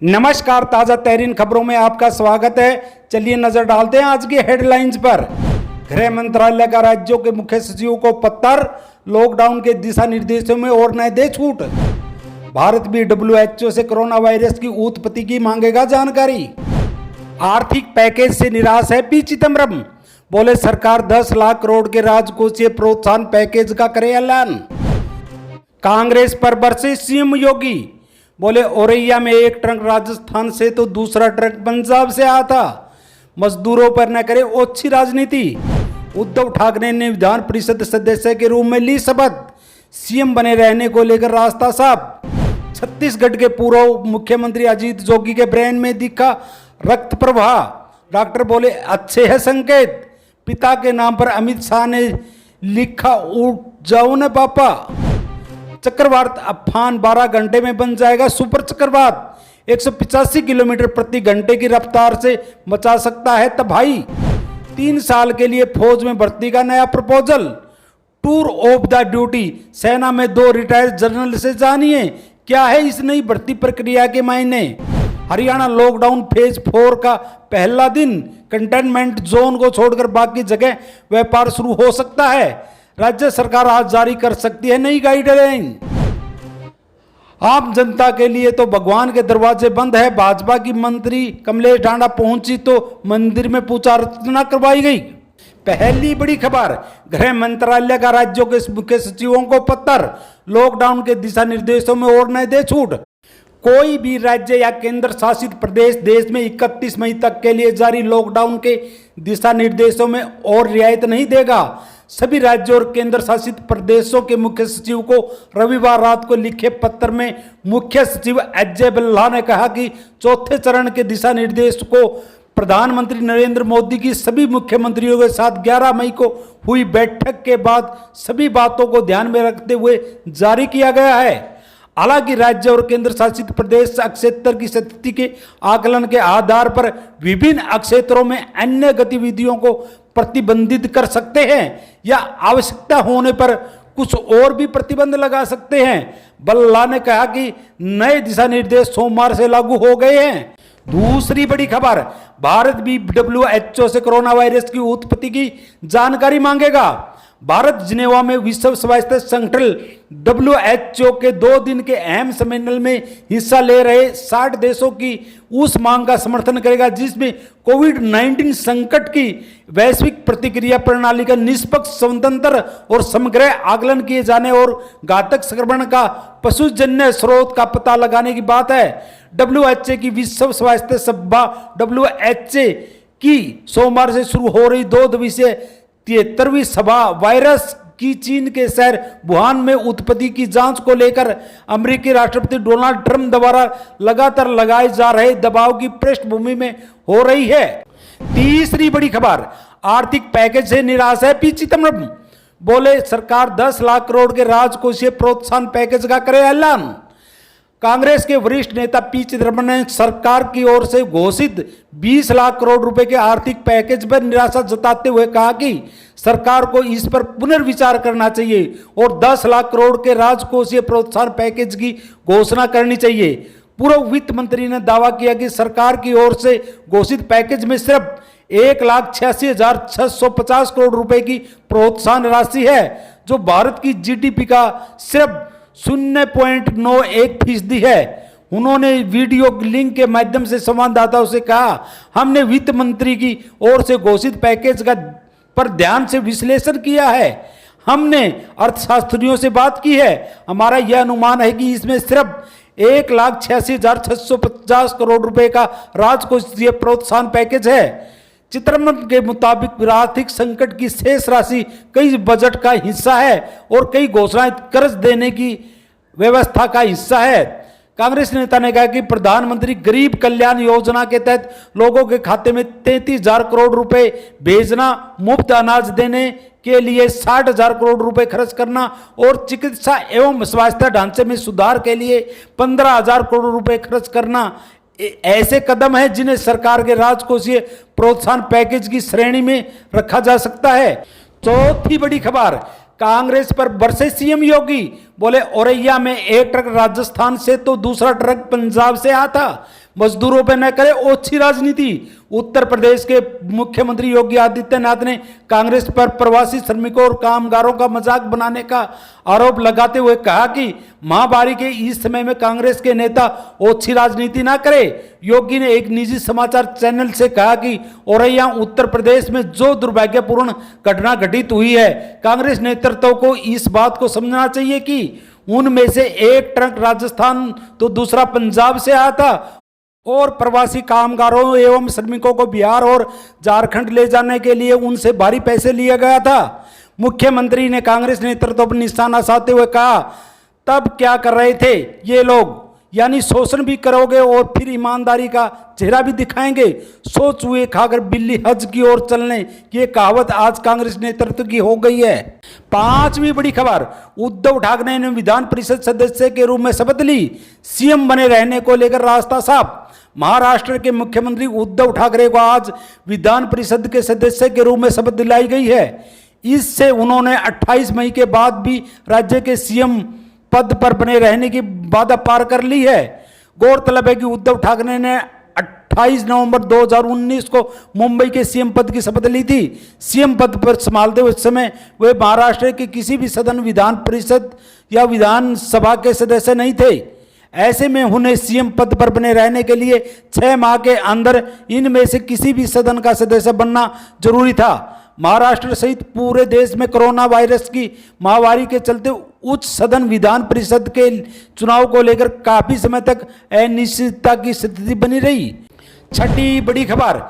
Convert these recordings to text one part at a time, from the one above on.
नमस्कार, ताजा तहरीन खबरों में आपका स्वागत है। चलिए नजर डालते हैं आज की हेडलाइंस पर। गृह मंत्रालय का राज्यों के मुख्य सचिवों को पत्र, लॉकडाउन के दिशा निर्देशों में और न दे छूट। भारत भी WHO से कोरोना वायरस की उत्पत्ति की मांगेगा जानकारी। आर्थिक पैकेज से निराश है पी चिदम्बरम, बोले सरकार 10 लाख करोड़ के राजकोषीय प्रोत्साहन पैकेज का करे ऐलान। कांग्रेस पर बरसे सीएम योगी, बोले औरैया में एक ट्रक राजस्थान से तो दूसरा ट्रक पंजाब से आया था, मजदूरों पर न करे ओछी राजनीति। उद्धव ठाकरे ने विधान परिषद सदस्य के रूप में ली शपथ, सीएम बने रहने को लेकर रास्ता साफ। छत्तीसगढ़ के पूर्व मुख्यमंत्री अजीत जोगी के ब्रेन में दिखा रक्त प्रवाह, डॉक्टर बोले अच्छे है संकेत। पिता के नाम पर अमित शाह ने लिखा उठ जाओ न पापा। चक्रवात अम्फान 12 घंटे में बन जाएगा सुपर चक्रवात, 185 किलोमीटर प्रति घंटे की रफ्तार से मचा सकता है तबाही। 3 साल के लिए फौज में भर्ती का नया proposal, tour of the duty, सेना में 2 रिटायर्ड जनरल से जानिए क्या है इस नई भर्ती प्रक्रिया के मायने। हरियाणा लॉकडाउन फेज 4 का पहला दिन, कंटेनमेंट जोन को छोड़कर बाकी जगह व्यापार शुरू हो सकता है। राज्य सरकार आज जारी कर सकती है नई गाइडलाइन। आम जनता के लिए तो भगवान के दरवाजे बंद है। भाजपा की मंत्री कमलेश ढांडा पहुंची तो मंदिर में पूजा अर्चना करवाई गई। पहली बड़ी खबर, गृह मंत्रालय का राज्यों के मुख्य सचिवों को पत्र, लॉकडाउन के दिशा निर्देशों में और न दे छूट। कोई भी राज्य या केंद्र शासित प्रदेश देश में 31 मई तक के लिए जारी लॉकडाउन के दिशा निर्देशों में और रियायत नहीं देगा। सभी राज्यों और केंद्र शासित प्रदेशों के मुख्य सचिव को रविवार रात को लिखे पत्र में मुख्य सचिव अजय भल्ला ने कहा कि चौथे चरण के दिशा निर्देश को प्रधानमंत्री नरेंद्र मोदी की सभी मुख्यमंत्रियों के साथ 11 मई को हुई बैठक के बाद सभी बातों को ध्यान में रखते हुए जारी किया गया है। हालांकि राज्य और केंद्र शासित प्रदेश क्षेत्र की स्थिति के आकलन के आधार पर विभिन्न क्षेत्रों में अन्य गतिविधियों को प्रतिबंधित कर सकते हैं या आवश्यकता होने पर कुछ और भी प्रतिबंध लगा सकते हैं। भल्ला ने कहा कि नए दिशा निर्देश सोमवार से लागू हो गए हैं। दूसरी बड़ी खबर, भारत भी WHO से कोरोना वायरस की उत्पत्ति की जानकारी मांगेगा। भारत जिनेवा में विश्व स्वास्थ्य संगठन WHO के 2 दिन के अहम सम्मेलन में हिस्सा ले रहे 60 देशों की उस मांग का समर्थन करेगा जिसमें कोविड-19 संकट की वैश्विक प्रतिक्रिया प्रणाली का निष्पक्ष, स्वतंत्र और समग्र आकलन किए जाने और घातक संक्रमण का पशुजन्य स्रोत का पता लगाने की बात है। WHO की विश्व स्वास्थ्य सभा WHO की सोमवार से शुरू हो रही 2 दिवसीय 73वीं सभा वायरस की चीन के शहर वुहान में उत्पत्ति की जांच को लेकर अमेरिकी राष्ट्रपति डोनाल्ड ट्रंप द्वारा लगातार लगाए जा रहे दबाव की पृष्ठभूमि में हो रही है। तीसरी बड़ी खबर, आर्थिक पैकेज से निराश है पी चिदम्बरम, बोले सरकार 10 लाख करोड़ के राजकोषीय प्रोत्साहन पैकेज का करे ऐलान। कांग्रेस के वरिष्ठ नेता पी चिदम्बरम ने सरकार की ओर से घोषित 20 लाख करोड़ रुपए के आर्थिक पैकेज पर निराशा जताते हुए कहा कि सरकार को इस पर पुनर्विचार करना चाहिए और 10 लाख करोड़ के राजकोषीय प्रोत्साहन पैकेज की घोषणा करनी चाहिए। पूर्व वित्त मंत्री ने दावा किया कि सरकार की ओर से घोषित पैकेज में सिर्फ 1,86,650 करोड़ रुपए की प्रोत्साहन राशि है, जो भारत की GDP का सिर्फ 0.91% है। उन्होंने वीडियो लिंक के माध्यम से संवाददाताओं से कहा, हमने वित्त मंत्री की ओर से घोषित पैकेज का पर ध्यान से विश्लेषण किया है। हमने अर्थशास्त्रियों से बात की है। हमारा यह अनुमान है कि इसमें सिर्फ 1,86,650 करोड़ रुपए का राजकोषीय प्रोत्साहन पैकेज है। चिदम्बरम के मुताबिक आर्थिक संकट की शेष राशि कई बजट का हिस्सा है और कई घोषणाएं कर्ज देने की व्यवस्था का हिस्सा है। कांग्रेस नेता ने कहा कि प्रधानमंत्री गरीब कल्याण योजना के तहत लोगों के खाते में 33,000 करोड़ रुपए भेजना, मुफ्त अनाज देने के लिए 60,000 करोड़ रुपए खर्च करना और चिकित्सा एवं स्वास्थ्य ढांचे में सुधार के लिए 15,000 करोड़ रुपए खर्च करना ऐसे कदम हैं जिन्हें सरकार के राजकोषीय प्रोत्साहन पैकेज की श्रेणी में रखा जा सकता है। चौथी बड़ी खबर, कांग्रेस पर बरसे सीएम योगी, बोले औरैया में एक ट्रक राजस्थान से तो दूसरा ट्रक पंजाब से आया था, मजदूरों पर न करे ओछी राजनीति। उत्तर प्रदेश के मुख्यमंत्री योगी आदित्यनाथ ने कांग्रेस पर प्रवासी श्रमिकों और कामगारों का मजाक बनाने का आरोप लगाते हुए कहा कि महामारी के इस समय में कांग्रेस के नेता ओछी राजनीति ना करे। योगी ने एक निजी समाचार चैनल से कहा कि औरैया उत्तर प्रदेश में जो दुर्भाग्यपूर्ण घटना घटित हुई है, कांग्रेस नेतृत्व को इस बात को समझना चाहिए कि उनमें से एक ट्रक राजस्थान तो दूसरा पंजाब से आया था और प्रवासी कामगारों एवं श्रमिकों को बिहार और झारखंड ले जाने के लिए उनसे भारी पैसे लिया गया था। मुख्यमंत्री ने कांग्रेस नेतृत्व पर निशाना साधते हुए कहा, तब क्या कर रहे थे ये लोग, यानी शोषण भी करोगे और फिर ईमानदारी का चेहरा भी दिखाएंगे। सो चूहे खाकर बिल्ली हज की ओर चलने ये कहावत आज कांग्रेस नेतृत्व की हो गई है। पांचवी बड़ी खबर, उद्धव ठाकरे ने विधान परिषद सदस्य के रूप में शपथ ली, सीएम बने रहने को लेकर रास्ता साफ। महाराष्ट्र के मुख्यमंत्री उद्धव ठाकरे को आज विधान परिषद के सदस्य के रूप में शपथ दिलाई गई है। इससे उन्होंने 28 मई के बाद भी राज्य के सीएम पद पर बने रहने की बाधा पार कर ली है। गौरतलब है कि उद्धव ठाकरे ने 28 नवंबर 2019 को मुंबई के सीएम पद की शपथ ली थी। सीएम पद पर संभालते हुए समय वे महाराष्ट्र के किसी भी सदन, विधान परिषद या विधानसभा के सदस्य नहीं थे। ऐसे में उन्हें सीएम पद पर बने रहने के लिए 6 माह के अंदर इनमें से किसी भी सदन का सदस्य बनना जरूरी था। महाराष्ट्र सहित पूरे देश में कोरोना वायरस की महामारी के चलते उच्च सदन विधान परिषद के चुनाव को लेकर काफी समय तक अनिश्चितता की स्थिति बनी रही। छठी बड़ी खबर,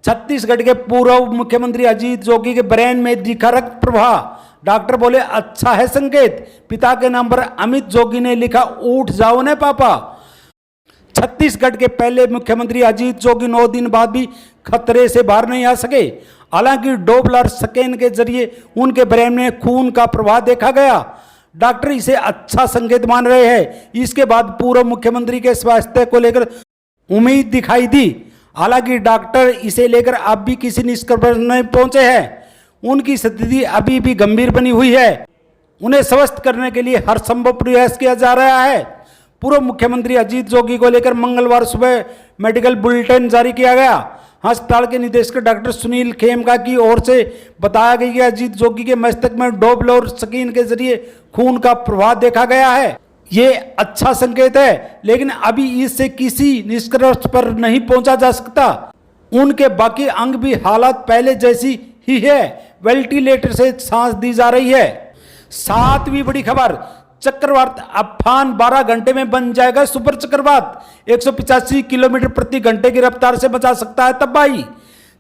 छत्तीसगढ़ के पूर्व मुख्यमंत्री अजीत जोगी के ब्रेन में दिखा रक्त प्रवाह, डॉक्टर बोले अच्छा है संकेत। पिता के नाम पर अमित जोगी ने लिखा, उठ जाओ ने पापा। छत्तीसगढ़ के पहले मुख्यमंत्री अजीत जोगी 9 दिन बाद भी खतरे से बाहर नहीं आ सके। हालांकि डोपलर स्कैन के जरिए उनके ब्रेन में खून का प्रवाह देखा गया। डॉक्टर इसे अच्छा संकेत मान रहे हैं। इसके बाद पूर्व मुख्यमंत्री के स्वास्थ्य को लेकर उम्मीद दिखाई दी। हालांकि डॉक्टर इसे लेकर अब भी किसी निष्कर्ष पर नहीं पहुंचे हैं। उनकी स्थिति अभी भी गंभीर बनी हुई है। उन्हें स्वस्थ करने के लिए हर संभव प्रयास किया जा रहा है। पूर्व मुख्यमंत्री अजीत जोगी को लेकर मंगलवार सुबह मेडिकल बुलेटिन जारी किया गया। अस्पताल के निदेशक डॉक्टर सुनील खेमका की ओर से बताया गया कि अजीत जोगी के मस्तिष्क में डोपलर स्कैन के जरिए खून का प्रवाह देखा गया है। ये अच्छा संकेत है, लेकिन अभी इससे किसी निष्कर्ष पर नहीं पहुंचा जा सकता। उनके बाकी अंग भी हालत पहले जैसी ही है, वेंटिलेटर से सांस दी जा रही है। सातवीं बड़ी खबर, चक्रवात अम्फान 12 घंटे में बन जाएगा सुपर चक्रवात, 185 किलोमीटर प्रति घंटे की रफ्तार से मचा सकता है तबाही।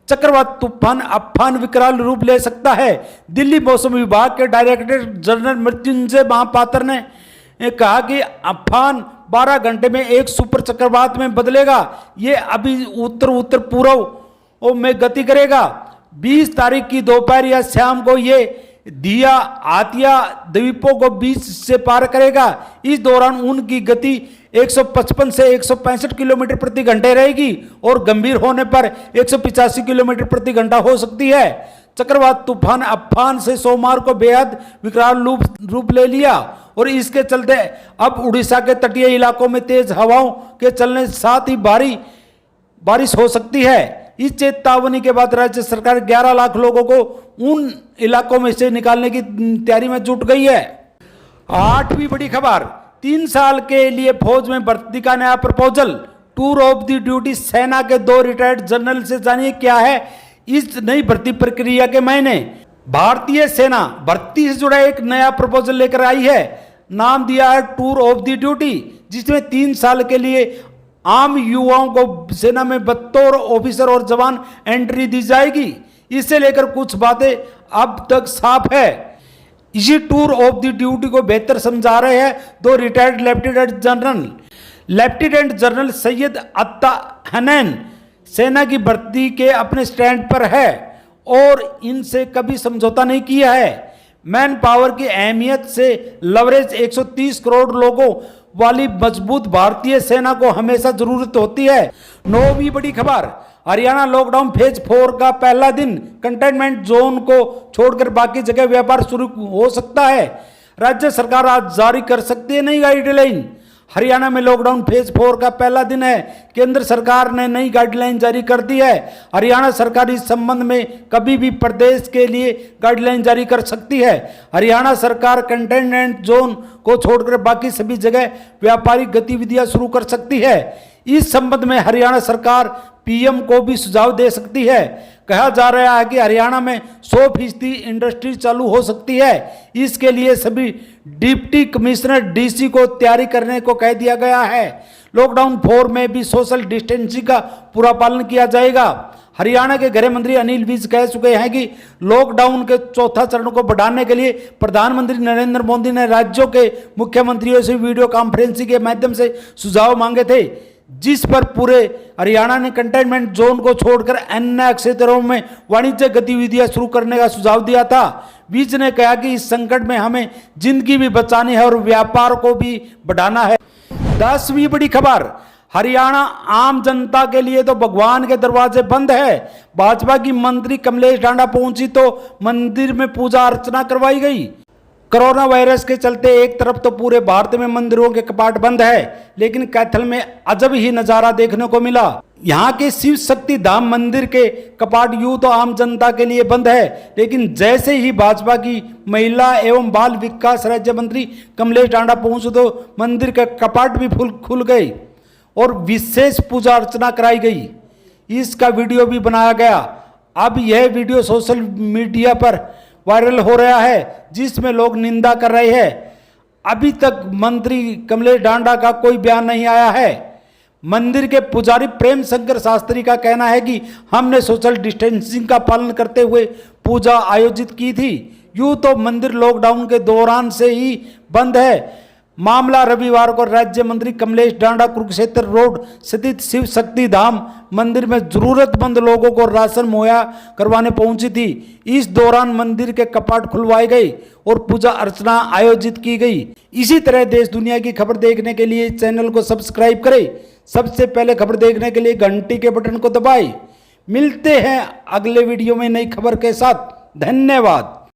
चक्रवात तूफान अम्फान विकराल रूप ले सकता है। दिल्ली मौसम विभाग के डायरेक्टर जनरल मृत्युंजय महापात्र ने कहा कि अम्फान 12 घंटे में एक सुपर चक्रवात में बदलेगा। ये अभी उत्तर पूर्व में गति करेगा। 20 तारीख की दोपहर या शाम को ये दिया हाथिया द्वीपों को बीच से पार करेगा। इस दौरान उनकी गति 155 से 165 किलोमीटर प्रति घंटे रहेगी और गंभीर होने पर 185 किलोमीटर प्रति घंटा हो सकती है। चक्रवात तूफान अम्फान से सोमवार को बेहद विकराल रूप ले लिया और इसके चलते अब उड़ीसा के तटीय इलाकों में तेज हवाओं के चलने के साथ ही भारी बारिश हो सकती है। इस चेतावनी के बाद राज्य सरकार 11 लाख लोगों को उन इलाकों में से निकालने की तैयारी में जुट गई है। आठवीं बड़ी खबर, 3 साल के लिए फौज में भर्ती का नया proposal, tour of the duty. सेना के 2 रिटायर्ड जनरल से जानिए क्या है इस नई भर्ती प्रक्रिया के मायने। भारतीय सेना भर्ती से जुड़ा एक नया प्रपोजल लेकर आई है। नाम दिया है टूर ऑफ द ड्यूटी, जिसमें 3 साल के लिए आम युवाओं को सेना में बतौर ऑफिसर और जवान एंट्री दी जाएगी। इससे लेकर कुछ बातें अब तक साफ है। इसी टूर ऑफ द ड्यूटी को बेहतर समझा रहे हैं 2 रिटायर्ड लेफ्टिनेंट जनरल सैयद अत्ता हनैन सेना की भर्ती के अपने स्टैंड पर है और इनसे कभी समझौता नहीं किया है। मैन पावर की अहमियत से लवरेज 130 करोड़ लोगों वाली मजबूत भारतीय सेना को हमेशा जरूरत होती है। 9वीं बड़ी खबर, हरियाणा लॉकडाउन फेज 4 का पहला दिन, कंटेनमेंट जोन को छोड़कर बाकी जगह व्यापार शुरू हो सकता है। राज्य सरकार आज जारी कर सकती है नई गाइडलाइन। हरियाणा में लॉकडाउन फेज 4 का पहला दिन है। केंद्र सरकार ने नई गाइडलाइन जारी कर दी है। हरियाणा सरकार इस संबंध में कभी भी प्रदेश के लिए गाइडलाइन जारी कर सकती है। हरियाणा सरकार कंटेनमेंट जोन को छोड़कर बाकी सभी जगह व्यापारिक गतिविधियां शुरू कर सकती है। इस संबंध में हरियाणा सरकार पीएम को भी सुझाव दे सकती है। कहा जा रहा है कि हरियाणा में 100% इंडस्ट्री चालू हो सकती है। इसके लिए सभी डिप्टी कमिश्नर डीसी को तैयारी करने को कह दिया गया है। लॉकडाउन 4 में भी सोशल डिस्टेंसिंग का पूरा पालन किया जाएगा। हरियाणा के गृह मंत्री अनिल विज कह चुके हैं कि लॉकडाउन के चौथा चरण को बढ़ाने के लिए प्रधानमंत्री नरेंद्र मोदी ने राज्यों के मुख्यमंत्रियों से वीडियो कॉन्फ्रेंसिंग के माध्यम से सुझाव मांगे थे, जिस पर पूरे हरियाणा ने कंटेनमेंट जोन को छोड़कर अन्य क्षेत्रों में वाणिज्य गतिविधियां शुरू करने का सुझाव दिया था। विज ने कहा कि इस संकट में हमें जिंदगी भी बचानी है और व्यापार को भी बढ़ाना है। 10वीं बड़ी खबर, हरियाणा आम जनता के लिए तो भगवान के दरवाजे बंद है। भाजपा की मंत्री कमलेश ढांडा पहुंची तो मंदिर में पूजा अर्चना करवाई गई। कोरोना वायरस के चलते एक तरफ तो पूरे भारत में मंदिरों के कपाट बंद है, लेकिन कैथल में अजब ही नजारा देखने को मिला। यहाँ के शिव शक्ति धाम मंदिर के कपाट यूं तो आम जनता के लिए बंद है, लेकिन जैसे ही भाजपा की महिला एवं बाल विकास राज्य मंत्री कमलेश ढांडा पहुंचे तो मंदिर के कपाट भी खुल गए और विशेष पूजा अर्चना कराई गई। इसका वीडियो भी बनाया गया। अब यह वीडियो सोशल मीडिया पर वायरल हो रहा है, जिसमें लोग निंदा कर रहे हैं। अभी तक मंत्री कमलेश ढांडा का कोई बयान नहीं आया है। मंदिर के पुजारी प्रेम शंकर शास्त्री का कहना है कि हमने सोशल डिस्टेंसिंग का पालन करते हुए पूजा आयोजित की थी। यूं तो मंदिर लॉकडाउन के दौरान से ही बंद है। मामला रविवार को राज्य मंत्री कमलेश ढांडा कुरुक्षेत्र रोड स्थित शिव शक्ति धाम मंदिर में जरूरतमंद लोगों को राशन मुहैया करवाने पहुंची थी। इस दौरान मंदिर के कपाट खुलवाए गए और पूजा अर्चना आयोजित की गई। इसी तरह देश दुनिया की खबर देखने के लिए चैनल को सब्सक्राइब करें। सबसे पहले खबर देखने के लिए घंटी के बटन को दबाएं। मिलते हैं अगले वीडियो में नई खबर के साथ। धन्यवाद।